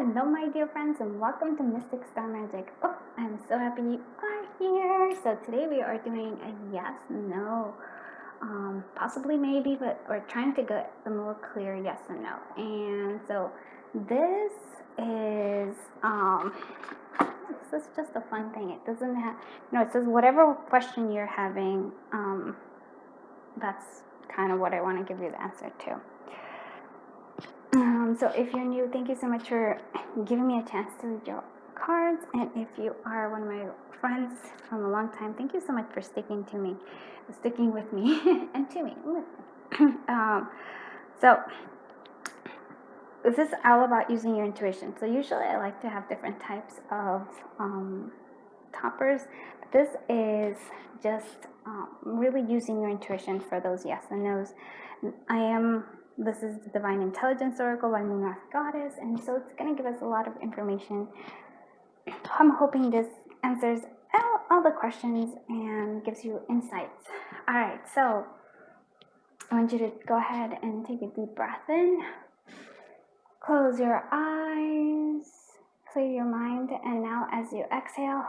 Hello, my dear friends, and welcome to Mystic Star Magic. Oh, I'm so happy you are here. So today we are doing a yes, no, possibly maybe, but we're trying to get a more clear yes and no. And so this is just a fun thing. It doesn't have, it says whatever question you're having. That's kind of what I want to give you the answer to. So if you're new, thank you so much for giving me a chance to read your cards. And if you are one of my friends from a long time, thank you so much for sticking with me and to me. So this is all about using your intuition. So usually I like to have different types of toppers. This is just really using your intuition for those yes and no's. This is the Divine Intelligence Oracle by Moon Earth Goddess, and so it's going to give us a lot of information. I'm hoping this answers all the questions and gives you insights. All right, so I want you to go ahead and take a deep breath in. Close your eyes, clear your mind, and now as you exhale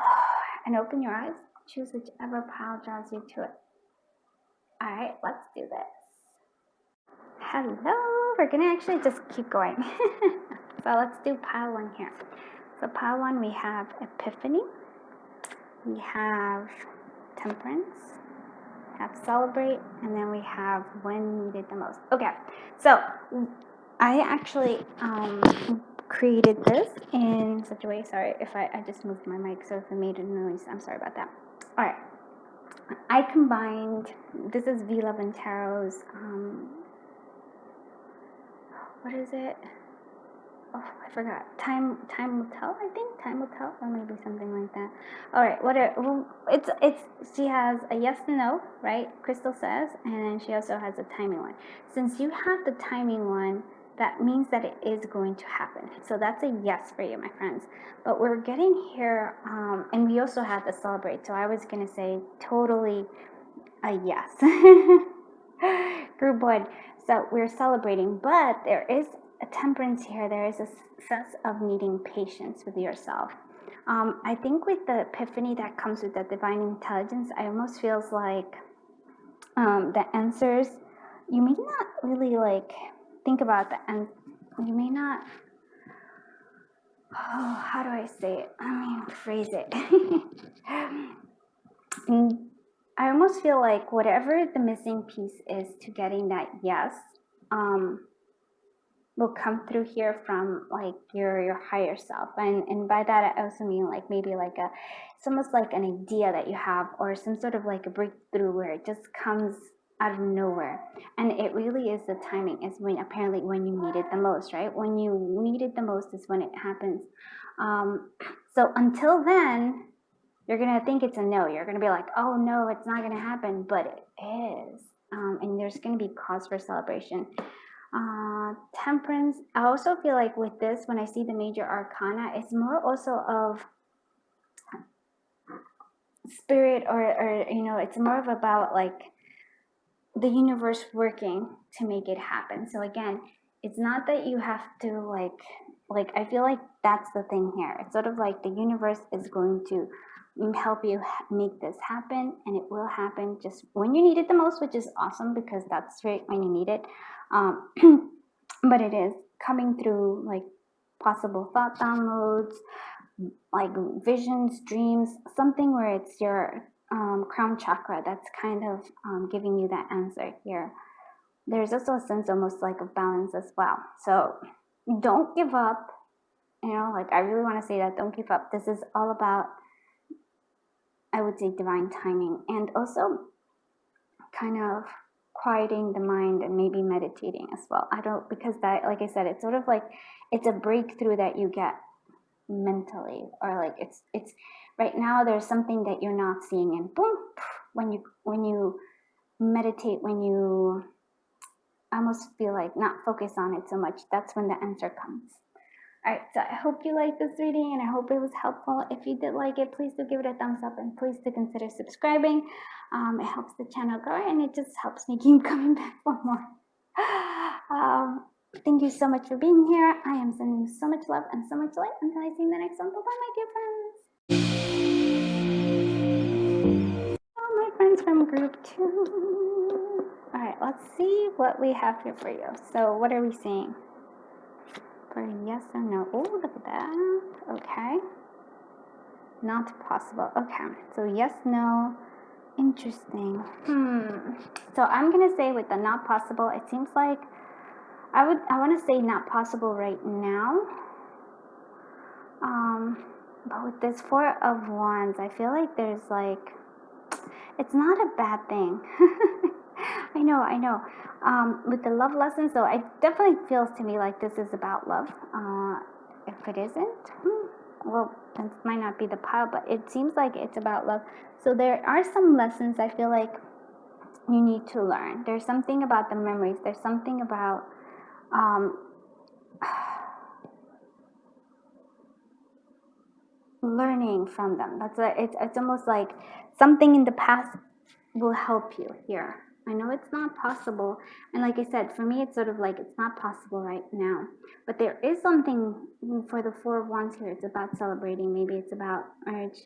and open your eyes, choose whichever pile draws you to it. All right, let's do this. Hello, we're gonna actually just keep going. So let's do pile 1 here. So pile 1, we have Epiphany, we have Temperance, we have Celebrate, and then we have When Needed the Most. Okay, so I actually created this in such a way, sorry if I just moved my mic, so if it made a noise, I'm sorry about that. All right, I combined, this is V Love and Tarot's, what is it? Oh, I forgot. Time will tell. I think time will tell, or maybe something like that. All right. Whatever. It's. She has a yes and no, right? Crystal says, and she also has a timing one. Since you have the timing one, that means that it is going to happen. So that's a yes for you, my friends. But we're getting here, and we also have the Celebrate. So I was gonna say totally a yes. Group 1. So we're celebrating, but there is a Temperance here. There is a sense of needing patience with yourself. I think with the Epiphany that comes with the Divine Intelligence, I almost feels like the answers, you may not really like think about the end. You may not, how do I say it? Phrase it. I almost feel like whatever the missing piece is to getting that yes, will come through here from like your higher self, and by that I also mean like maybe like it's almost like an idea that you have, or some sort of like a breakthrough where it just comes out of nowhere, and it really is the timing is when you need it the most, right? When you need it the most is when it happens. So until then, you're gonna think it's a no. You're gonna be like, oh no, it's not gonna happen, but it is, and there's gonna be cause for celebration. Temperance, I also feel like with this, when I see the major arcana, it's more also of spirit, or it's more of about like the universe working to make it happen. So again, it's not that you have to like I feel like that's the thing here. It's sort of like the universe is going to help you make this happen, and it will happen just when you need it the most, which is awesome because that's right when you need it. But it is coming through like possible thought downloads, like visions, dreams, something where it's your crown chakra that's kind of giving you that answer here. There's also a sense almost like of balance as well. So don't give up. Like I really want to say that, don't give up. This is all about, I would say, divine timing, and also kind of quieting the mind and maybe meditating as well. Because that, like I said, it's sort of like it's a breakthrough that you get mentally, or like it's right now there's something that you're not seeing, and boom, when you meditate, when you almost feel like not focus on it so much, that's when the answer comes. All right, so I hope you liked this reading, and I hope it was helpful. If you did like it, please do give it a thumbs up, and please do consider subscribing. It helps the channel grow, and it just helps me keep coming back for more. Thank you so much for being here. I am sending you so much love and so much light. Until I see you in the next one. Bye-bye, my dear friends. Oh, my friends from group 2. All right, let's see what we have here for you. So what are we seeing? For yes or no? Oh, look at that. Okay. Not possible. Okay. So yes, no. Interesting. So I'm gonna say with the not possible, it seems like I want to say not possible right now. But with this 4 of Wands, I feel like there's like, it's not a bad thing. I know. With the love lessons, though, it definitely feels to me like this is about love. If it isn't, well, that might not be the pile, but it seems like it's about love. So there are some lessons I feel like you need to learn. There's something about the memories. There's something about learning from them. It's almost like something in the past will help you here. I know it's not possible, and like I said, for me it's sort of like it's not possible right now, but there is something for the 4 of Wands here. It's about celebrating. Maybe it's about marriage.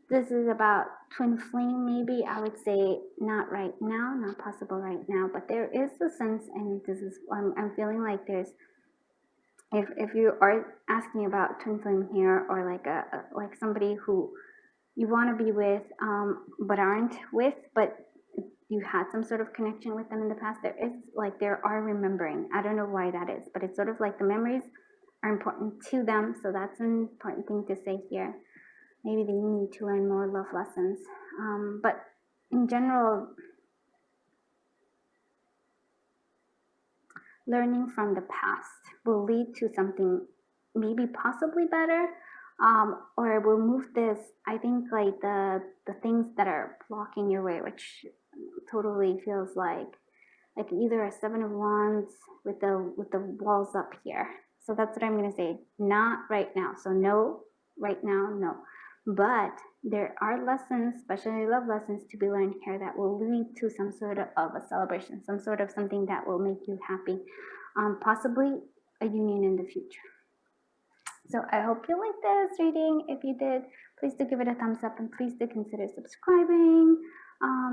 This is about twin flame. Maybe I would say not right now, not possible right now, but there is a sense, and this is I'm feeling like there's, if you are asking about twin flame here, or like somebody who you want to be with but aren't with, but you had some sort of connection with them in the past, there are remembering. I don't know why that is, but it's sort of like the memories are important to them, so that's an important thing to say here. Maybe they need to learn more love lessons, but in general, learning from the past will lead to something maybe possibly better, or will move this, I think, like the things that are blocking your way, which totally feels like either a 7 of Wands with the walls up here. So that's what I'm going to say. Not right now. So no, right now, no. But there are lessons, especially love lessons, to be learned here that will lead to some sort of a celebration, some sort of something that will make you happy, possibly a union in the future. So I hope you liked this reading. If you did, please do give it a thumbs up, and please do consider subscribing.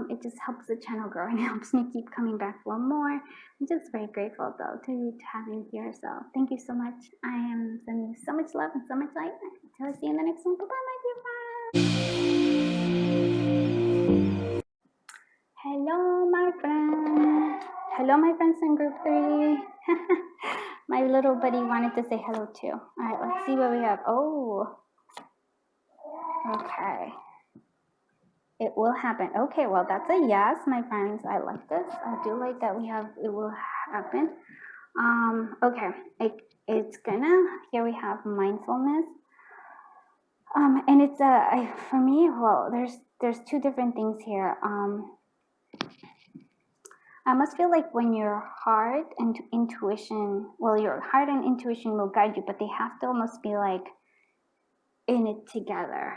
It just helps the channel grow and helps me keep coming back for more. I'm just very grateful, though, to have you here. So thank you so much. I am sending you so much love and so much light. Until I see you in the next one. Bye-bye, my dear friends. Hello, my friends. Hello, my friends in group 3. My little buddy wanted to say hello too. All right, let's see what we have. Oh, okay. It will happen. Okay, well, that's a yes, my friends. I like this. I do like that we have it will happen. Okay, it's gonna, here we have mindfulness. And it's for me, well, there's 2 different things here. I must feel like when your heart and intuition, well, your heart and intuition will guide you, but they have to almost be like in it together.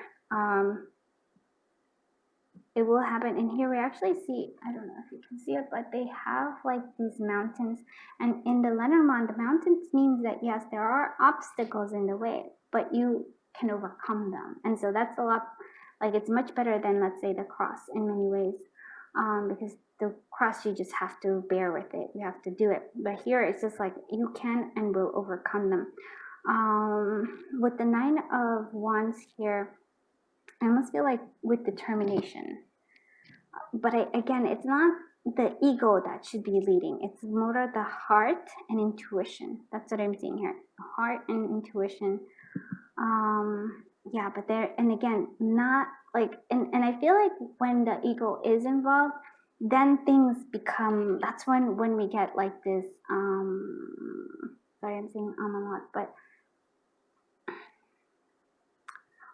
It will happen. And here we actually see, I don't know if you can see it, but they have like these mountains. And in the Lenormand, the mountains means that yes, there are obstacles in the way, but you can overcome them. And so that's a lot, like it's much better than, let's say, the cross in many ways, because the cross, you just have to bear with it. You have to do it. But here it's just like you can and will overcome them. With the 9 of Wands here, I almost feel like with determination. But again, it's not the ego that should be leading. It's more of the heart and intuition. That's what I'm seeing here. Heart and intuition. Yeah, but there, and again, not like, and I feel like when the ego is involved, then things become, that's when we get like this, sorry, I'm saying a lot, but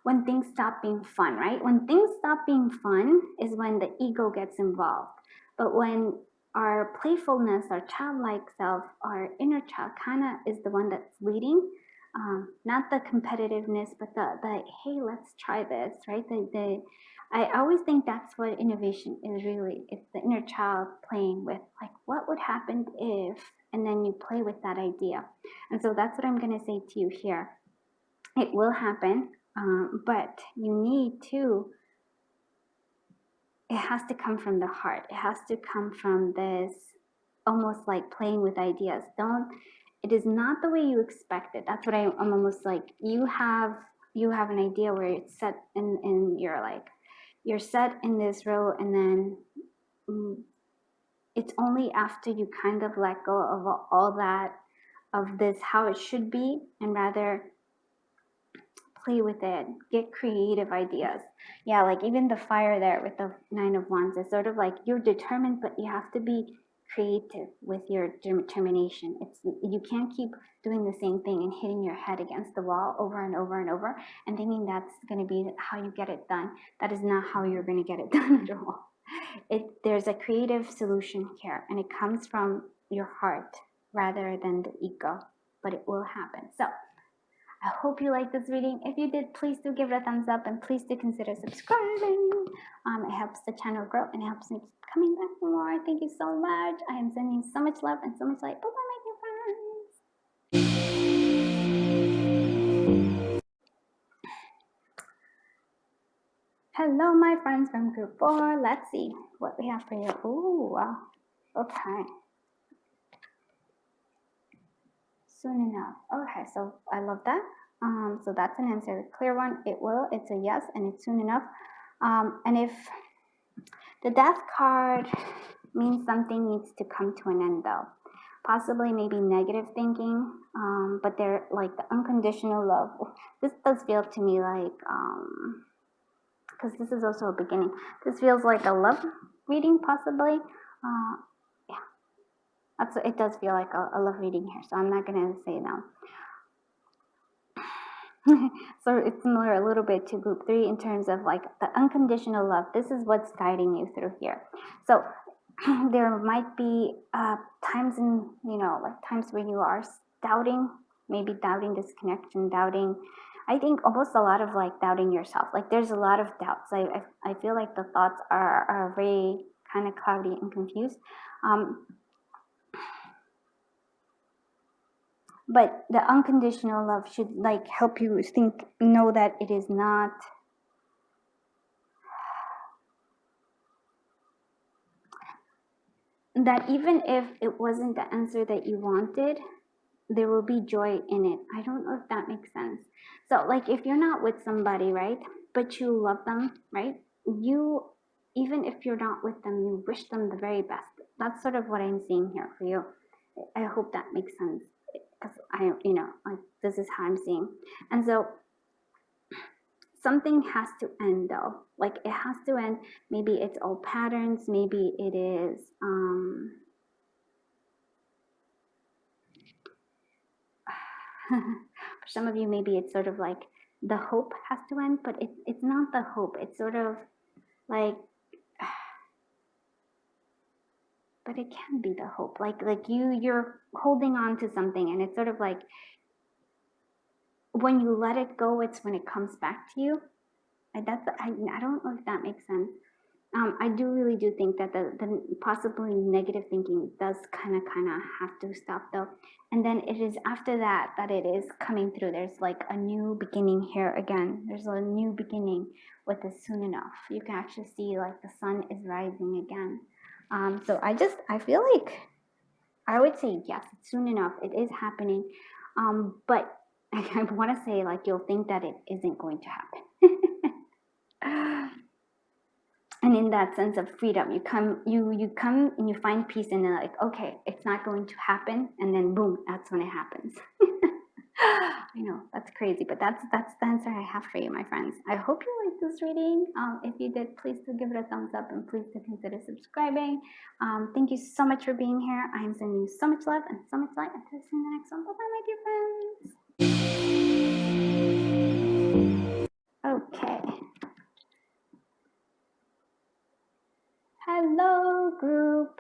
when things stop being fun, right? When things stop being fun is when the ego gets involved. But when our playfulness, our childlike self, our inner child kind of is the one that's leading, not the competitiveness, but the hey, let's try this, right? I always think that's what innovation is really. It's the inner child playing with, like, what would happen if, and then you play with that idea. And so that's what I'm going to say to you here. It will happen, but you need to, it has to come from the heart. It has to come from this almost like playing with ideas. It is not the way you expect it. That's what I'm almost like, you have an idea where it's set in you're like, you're set in this row, and then it's only after you kind of let go of all that, of this, how it should be, and rather play with it, get creative ideas. Yeah, like even the fire there with the 9 of Wands is sort of like, you're determined, but you have to be creative with your determination. You can't keep doing the same thing and hitting your head against the wall over and over and over and thinking that's going to be how you get it done. That is not how you're going to get it done at all. There's a creative solution here, and it comes from your heart rather than the ego, but it will happen. So I hope you liked this reading. If you did, please do give it a thumbs up, and please do consider subscribing. It helps the channel grow, and it helps me keep coming back for more. Thank you so much. I am sending so much love and so much light. Bye-bye, my dear friends. Hello, my friends from group 4. Let's see what we have for you. Ooh, wow. Okay. Soon enough. Okay, so I love that. So that's an answer, a clear one. It will. It's a yes, and it's soon enough. And if the death card means something needs to come to an end, though. Possibly maybe negative thinking, but they're like the unconditional love. This does feel to me like, because this is also a beginning. This feels like a love reading, possibly. Yeah, it does feel like a love reading here, so I'm not going to say no. So it's similar a little bit to group 3 in terms of like the unconditional love. This is what's guiding you through here. So there might be times in, like times where you are doubting, maybe doubting this connection, doubting, I think almost a lot of like doubting yourself. Like there's a lot of doubts. I feel like the thoughts are very kind of cloudy and confused. But the unconditional love should like help you know that it is not that even if it wasn't the answer that you wanted, there will be joy in it. I don't know if that makes sense. So like if you're not with somebody, right, but you love them, right, you, even if you're not with them, you wish them the very best. That's sort of what I'm seeing here for you. I hope that makes sense, because like this is how I'm seeing. And so something has to end, though. Like it has to end. Maybe it's old patterns, maybe it is for some of you, maybe it's sort of like the hope has to end, but it's not the hope. It's sort of like, but it can be the hope. Like you're holding on to something, and it's sort of like when you let it go, it's when it comes back to you. I don't know if that makes sense. I really do think that the possibly negative thinking does kind of have to stop, though. And then it is after that it is coming through. There's like a new beginning here again. There's a new beginning with this soon enough. You can actually see like the sun is rising again. So I feel like I would say yes, it's soon enough. It is happening. But I want to say like you'll think that it isn't going to happen. And in that sense of freedom, you come and you find peace, and then like, okay, it's not going to happen, and then boom, that's when it happens. I know that's crazy, but that's the answer I have for you, my friends. I hope you liked this reading. If you did, please do give it a thumbs up, and please do consider subscribing. Thank you so much for being here. I am sending you so much love and so much light. Until see you in the next one. Bye bye, my dear friends. Okay. Hello, group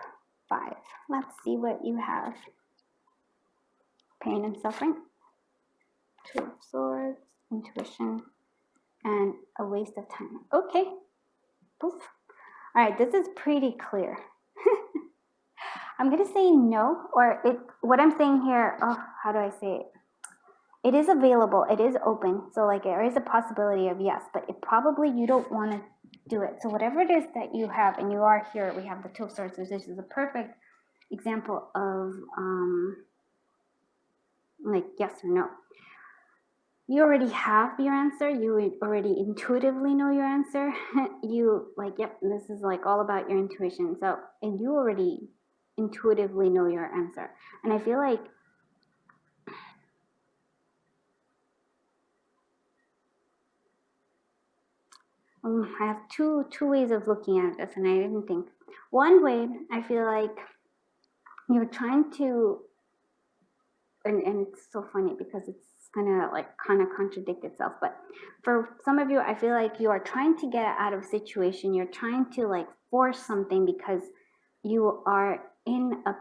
5. Let's see what you have. Pain and suffering, 2 of swords, intuition, and a waste of time. Okay, Poof. All right, this is pretty clear. I'm gonna say no, or what I'm saying here, oh, how do I say it? It is available, it is open, so like there is a possibility of yes, but it probably you don't want to do it. So whatever it is that you have, and you are here, we have the Two of Swords. This is a perfect example of like yes or no. You already have your answer. You already intuitively know your answer. You like, yep, this is like all about your intuition. So, and you already intuitively know your answer. And I feel like I have two ways of looking at this, and I didn't think. One way, I feel like you're trying to, and it's so funny because it's gonna like kind of contradict itself. But for some of you, I feel like you are trying to get out of a situation. You're trying to like force something because you are in a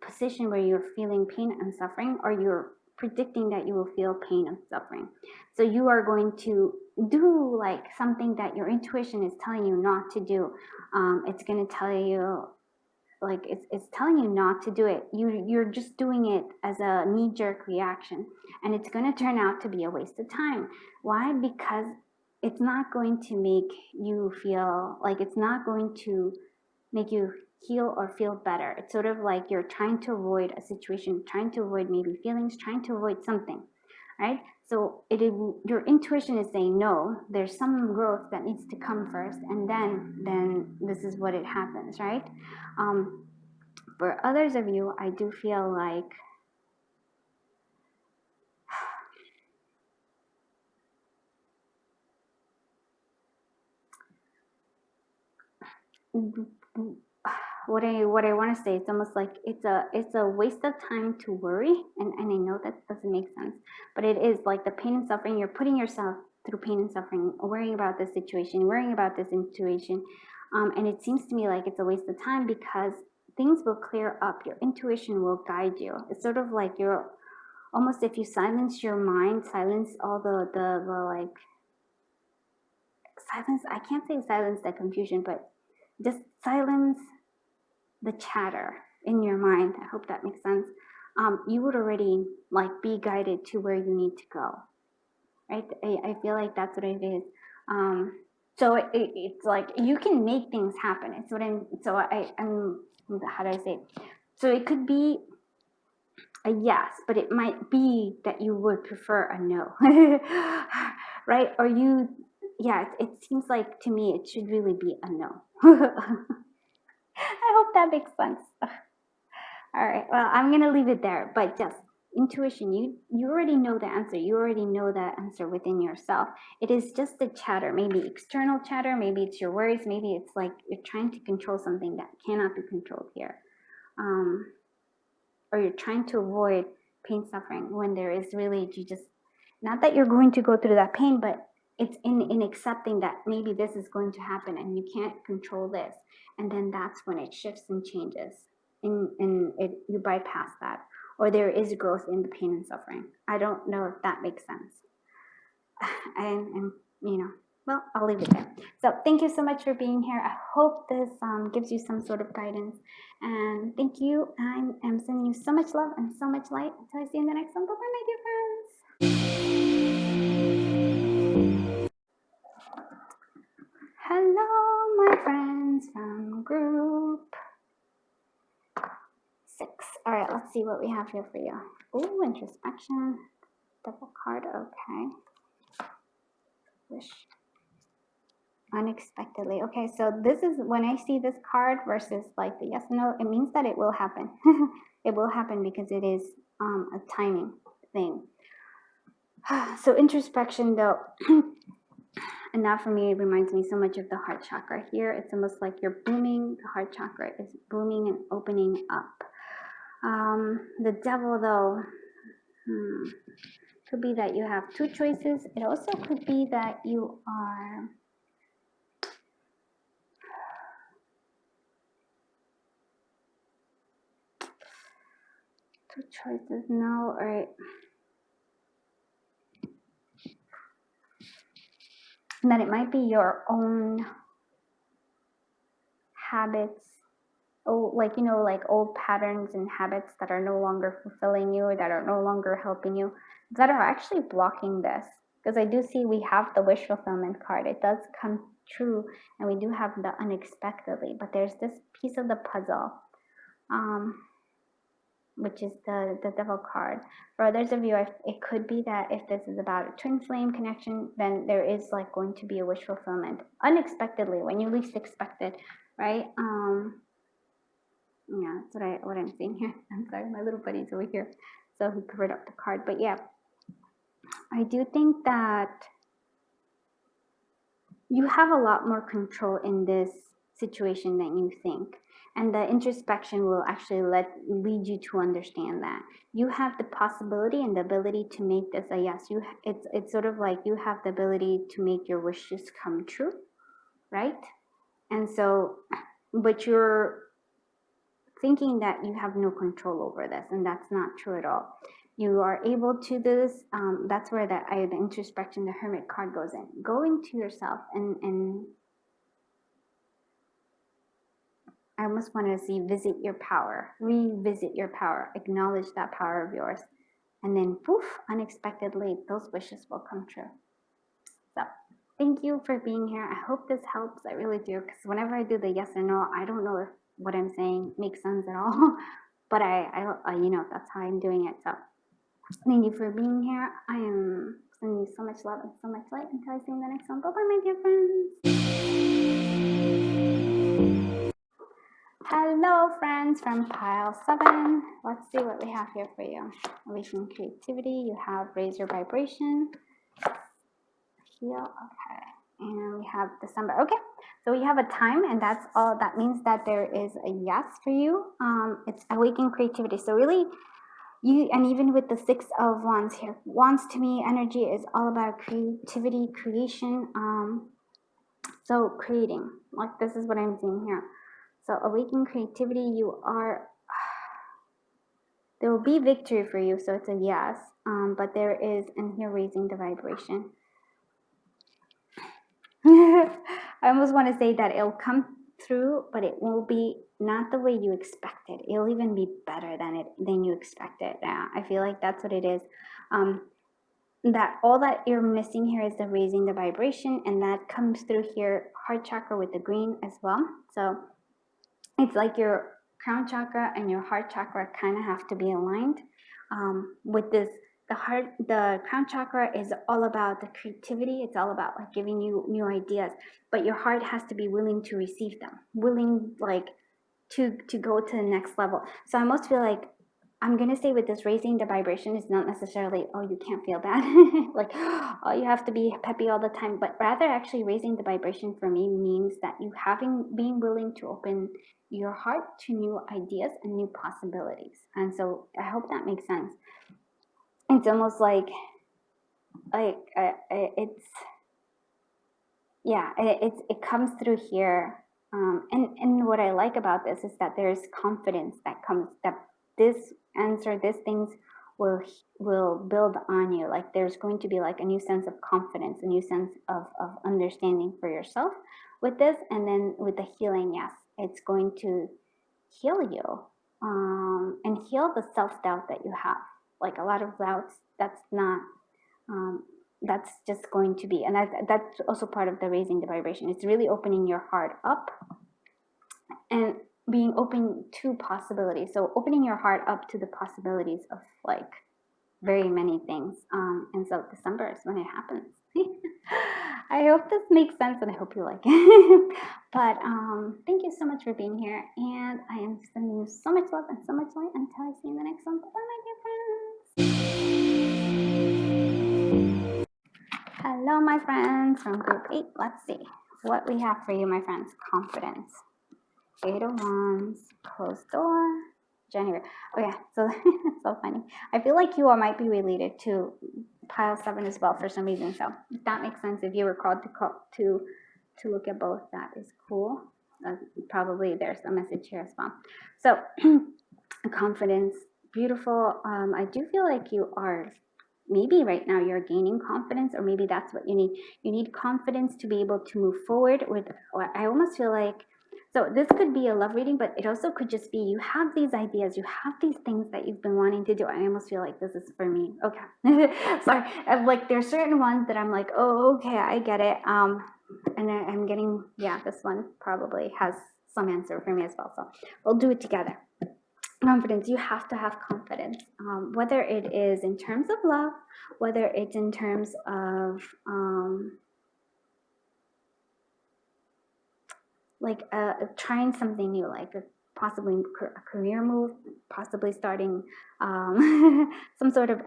position where you're feeling pain and suffering, or you're predicting that you will feel pain and suffering. So you are going to do like something that your intuition is telling you not to do. It's going to tell you like it's telling you not to do it. You're just doing it as a knee-jerk reaction, and it's going to turn out to be a waste of time. Why? Because it's not going to make you feel like, it's not going to make you heal or feel better. It's sort of like you're trying to avoid a situation, trying to avoid maybe feelings, trying to avoid something, right? So your intuition is saying no, there's some growth that needs to come first, and then this is what it happens, right? For others of you, I do feel like what I want to say, it's almost like it's a waste of time to worry, and I know that doesn't make sense, but it is like the pain and suffering. You're putting yourself through pain and suffering, worrying about this situation, worrying about this intuition, and it seems to me like it's a waste of time because things will clear up. Your intuition will guide you. It's sort of like you're almost, if you silence your mind, silence all the like silence. I can't say silence the confusion, but just silence the chatter in your mind. I hope that makes sense. You would already like be guided to where you need to go, right? I feel like that's what it is. So it's like you can make things happen. It's what I'm. So I'm. How do I say it? So it could be a yes, but it might be that you would prefer a no, right? Or you, yeah. It seems like to me it should really be a no. I hope that makes sense. All right, well, I'm gonna leave it there, but just intuition, you already know the answer. You already know that answer within yourself. It is just the chatter, maybe external chatter, maybe it's your words, maybe it's like you're trying to control something that cannot be controlled here. Or you're trying to avoid pain, suffering, when there is really, you just, not that you're going to go through that pain, but it's in accepting that maybe this is going to happen and you can't control this. And then that's when it shifts and changes. And you bypass that. Or there is growth in the pain and suffering. I don't know if that makes sense. And well, I'll leave it there. So thank you so much for being here. I hope this gives you some sort of guidance. And thank you. I am sending you so much love and so much light. Until I see you in the next one. Bye-bye, my dear friends. Hello, my friends from group 6. All right, let's see what we have here for you. Oh, introspection. Double card. Okay. Wish. Unexpectedly. Okay, so this is when I see this card versus like the yes and no, it means that it will happen. It will happen because it is a timing thing. So introspection though, and that for me, it reminds me so much of the heart chakra. Here, it's almost like you're booming. The heart chakra is booming and opening up. The devil though, could be that you have two choices. It also could be that you are two choices. No, all right. And that it might be your own habits, like, you know, like old patterns and habits that are no longer fulfilling you, or that are no longer helping you, that are actually blocking this. Because I do see we have the wish fulfillment card. It does come true, and we do have the unexpectedly, but there's this piece of the puzzle, which is the devil card. For others of you, it could be that if this is about a twin flame connection, then there is like going to be a wish fulfillment unexpectedly, when you least expect it, right? Yeah, that's what I'm seeing here. I'm sorry, my little buddy's over here, so he covered up the card. But yeah, I do think that you have a lot more control in this situation than you think. And the introspection will actually lead you to understand that you have the possibility and the ability to make this a yes. It's sort of like you have the ability to make your wishes come true, right? And so, but you're thinking that you have no control over this, and that's not true at all. You are able to do this. That's where the introspection, the Hermit card goes in. Go into yourself and I almost want to see visit your power, revisit your power, acknowledge that power of yours, and then poof, unexpectedly, those wishes will come true. So thank you for being here. I hope this helps. I really do, because whenever I do the yes or no, I don't know if what I'm saying makes sense at all, but I you know, that's how I'm doing it. So thank you for being here. I am sending you so much love and so much light until I see you in the next one. Bye bye, my dear friends. Hello, friends from pile 7. Let's see what we have here for you. Awakening creativity. You have raise your vibration. Heal. Okay. And we have December. Okay. So we have a time, and that's all. That means that there is a yes for you. It's awakening creativity. So really, you, and even with the 6 of Wands here, Wands to me, energy is all about creativity, creation. So creating, like this is what I'm seeing here. So awaken creativity, you are, there will be victory for you, so it's a yes, but there is, and here raising the vibration. I almost want to say that it'll come through, but it will be not the way you expected. It'll even be better than you expected. Yeah, I feel like that's what it is. That all that you're missing here is the raising the vibration, and that comes through here, heart chakra with the green as well. So it's like your crown chakra and your heart chakra kind of have to be aligned. With this, the crown chakra is all about the creativity. It's all about like giving you new ideas, but your heart has to be willing to receive them, willing like to go to the next level. So I almost feel like, I'm going to say with this raising the vibration is not necessarily, oh, you can't feel bad, like, oh, you have to be peppy all the time, but rather actually raising the vibration for me means that you being willing to open your heart to new ideas and new possibilities. And so I hope that makes sense. It's almost like it's, yeah, it comes through here. And what I like about this is that there's confidence that comes, that this answer, these things will build on you. Like there's going to be like a new sense of confidence, a new sense of understanding for yourself with this. And then with the healing, yes, it's going to heal you, and heal the self-doubt that you have. Like a lot of doubts, that's not, that's just going to be, and that's also part of the raising the vibration. It's really opening your heart up and being open to possibilities. So opening your heart up to the possibilities of like very many things. And so December is when it happens. I hope this makes sense, and I hope you like it. But thank you so much for being here, and I am sending you so much love and so much light until I see you in the next one. Bye, my dear friends. Hello, my friends from group 8. Let's see what we have for you, my friends. Confidence. 8 of Wands, closed door, January. Oh yeah, so it's so funny. I feel like you all might be related to pile 7 as well for some reason. So if that makes sense, if you were called to look at both, that is cool. Probably there's a message here as well. So confidence, beautiful. I do feel like you are, maybe right now you're gaining confidence, or maybe that's what you need. You need confidence to be able to move forward with, I almost feel like So this could be a love reading, but it also could just be you have these ideas, you have these things that you've been wanting to do. I almost feel like this is for me. Okay. Sorry. Like there's certain ones that I'm like, oh, okay, I get it. And I'm getting, yeah, this one probably has some answer for me as well. So we'll do it together. Confidence. You have to have confidence, whether it is in terms of love, whether it's in terms of like trying something new, like possibly a career move, possibly starting some sort of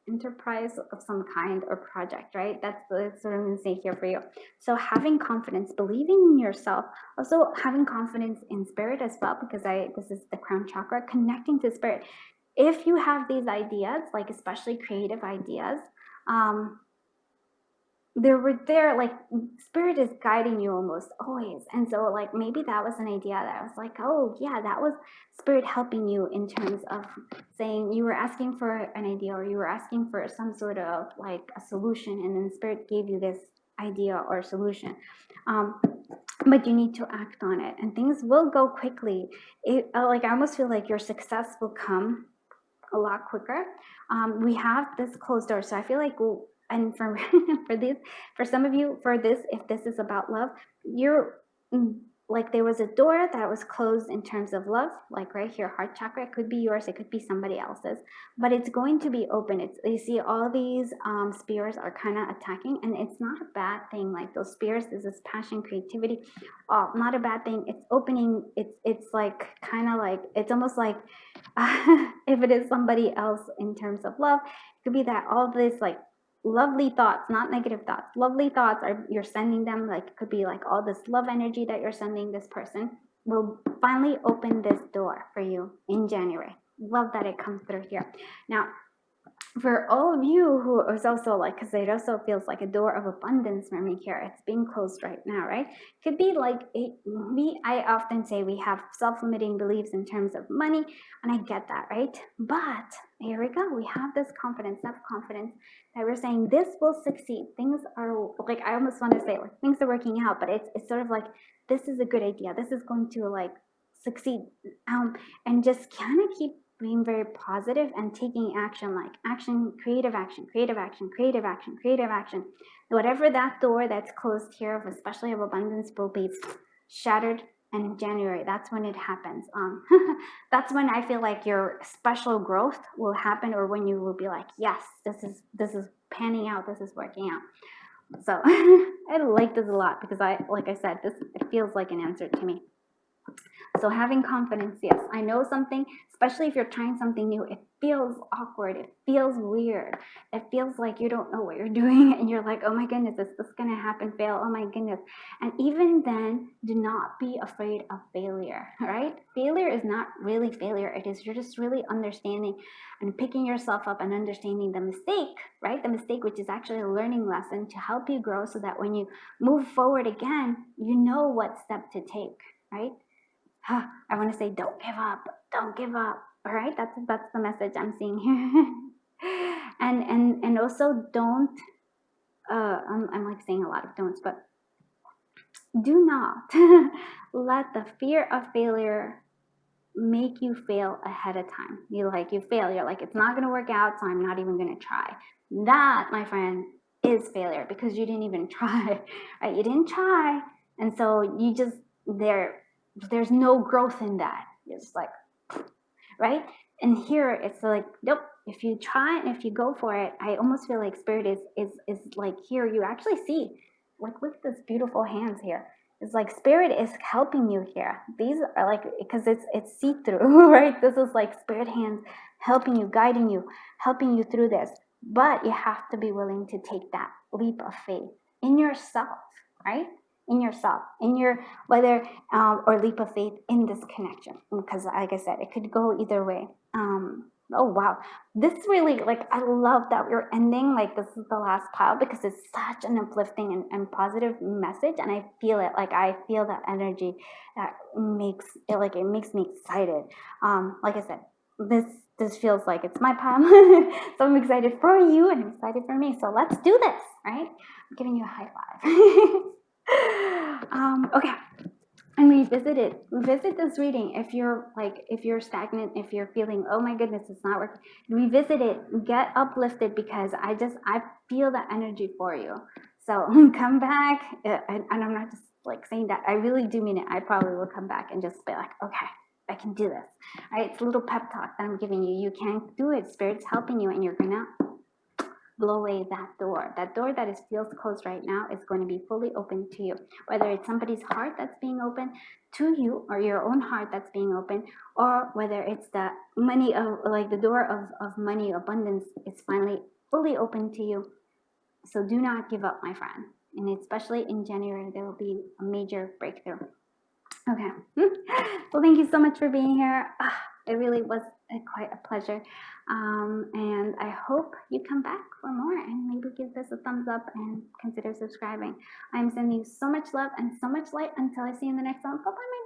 enterprise of some kind or project, right? That's what I'm going to say here for you. So having confidence, believing in yourself, also having confidence in spirit as well, because this is the crown chakra, connecting to spirit. If you have these ideas, like especially creative ideas, there like spirit is guiding you almost always. And so like maybe that was an idea that I was like, oh yeah, that was spirit helping you in terms of saying you were asking for an idea, or you were asking for some sort of like a solution, and then spirit gave you this idea or solution. But you need to act on it, and things will go quickly. Like I almost feel like your success will come a lot quicker. We have this closed door, so I feel like and for for some of you, for this, if this is about love, you're like there was a door that was closed in terms of love, like right here, heart chakra. It could be yours, it could be somebody else's, but it's going to be open. It's, you see all these spheres are kind of attacking, and it's not a bad thing. Like those spheres is this passion, creativity, not a bad thing. It's opening. It's like kind of like, it's almost like if it is somebody else in terms of love, it could be that all this like lovely thoughts, not negative thoughts, lovely thoughts are, you're sending them, like it could be like all this love energy that you're sending this person will finally open this door for you in January. Love that it comes through here. Now for all of you who is also like, because it also feels like a door of abundance for me here, it's being closed right now, right? Could be like I often say we have self-limiting beliefs in terms of money, and I get that, right? But here we go, we have this confidence, self-confidence, that we're saying this will succeed. Things are like, I almost want to say like things are working out, but it's sort of like, this is a good idea, this is going to like succeed, and just kind of keep being very positive and taking action, like action, creative action, creative action, creative action, creative action. Whatever that door that's closed here, of especially of abundance, will be shattered. And in January, that's when it happens. That's when I feel like your special growth will happen, or when you will be like, yes, this is panning out, this is working out. So I like this a lot, because like I said, it feels like an answer to me. So having confidence, yes, I know something, especially if you're trying something new, it feels awkward, it feels weird, it feels like you don't know what you're doing, and you're like, oh my goodness, is this gonna happen, fail, oh my goodness. And even then, do not be afraid of failure, right? Failure is not really failure, it is, you're just really understanding and picking yourself up and understanding the mistake, right? The mistake, which is actually a learning lesson to help you grow, so that when you move forward again, you know what step to take, right? I want to say, don't give up, don't give up. All right, that's the message I'm seeing here. and also don't. I'm like saying a lot of don'ts, but do not let the fear of failure make you fail ahead of time. You fail. You're like, it's not going to work out, so I'm not even going to try. That, my friend, is failure, because you didn't even try. Right? You didn't try, and so you just there's no growth in that. It's like, right? And here it's like, nope, if you try and if you go for it, I almost feel like spirit is like, here you actually see, like, look at this beautiful hands here. It's like spirit is helping you here. These are like, because it's see-through, right? This is like spirit hands helping you, guiding you, helping you through this. But you have to be willing to take that leap of faith in yourself, right? In yourself, in your, whether, or leap of faith in this connection, because like I said, it could go either way. Oh wow, this really, like, I love that we're ending, like, this is the last pile, because it's such an uplifting and positive message, and I feel it, like, I feel that energy that makes it, like, it makes me excited. Like I said, this feels like it's my pile. So I'm excited for you, and I'm excited for me, so let's do this, right? I'm giving you a high five. Okay, and revisit it. Revisit this reading if you're stagnant, if you're feeling, oh my goodness, it's not working. Revisit it, get uplifted, because I feel that energy for you. So come back, and I'm not just like saying that, I really do mean it. I probably will come back and just be like, okay, I can do this. All right, it's a little pep talk that I'm giving you. You can do it. Spirit's helping you, and you're gonna blow away that door. That door that feels closed right now is going to be fully open to you. Whether it's somebody's heart that's being open to you, or your own heart that's being open, or whether it's the money of, like, the door of money abundance is finally fully open to you. So do not give up, my friend. And especially in January, there will be a major breakthrough. Okay. Well, thank you so much for being here. It really was quite a pleasure. And I hope you come back for more, and maybe give this a thumbs up and consider subscribing. I'm sending you so much love and so much light. Until I see you in the next one. Bye-bye.